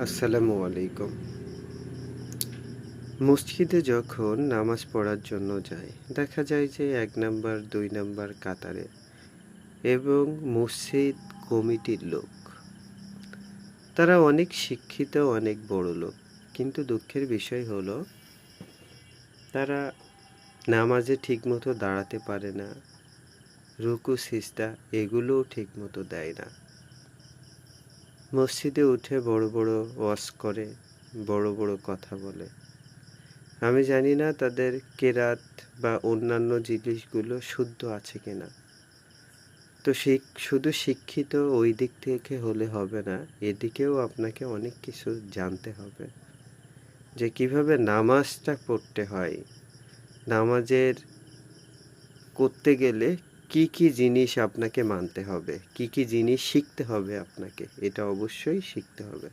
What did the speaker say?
আসসালামু আলাইকুম। মসজিদে যখন নামাজ পড়ার জন্য যাই, দেখা যায় যে ১ নাম্বার ২ নাম্বার কাতারে এবং মসজিদ কমিটির লোক। তারা অনেক শিক্ষিত, অনেক বড়লোক। কিন্তু দুঃখের বিষয় হলো তারা নামাজে ঠিকমতো দাঁড়াতে পারে না। রুকু সিজদা এগুলোও ঠিকমতো দেয় না। মসজিদে উঠে বড়, বড় ওয়াজ করে, বড়, বড় কথা বলে। আমি জানি না তাদের কেরাত বা অন্যান্য জিনিসগুলো শুদ্ধ আছে কিনা। তো শুধু শিক্ষিত ওই দিক থেকে হলে হবে না, এদিকেও আপনাকে অনেক কিছু জানতে হবে। যে কিভাবে নামাজটা পড়তে হয়, নামাজের করতে গেলে কি, কি জিনিস আপনাকে মানতে হবে, কি, কি জিনিস শিখতে হবে আপনাকে, এটা অবশ্যই শিখতে হবে।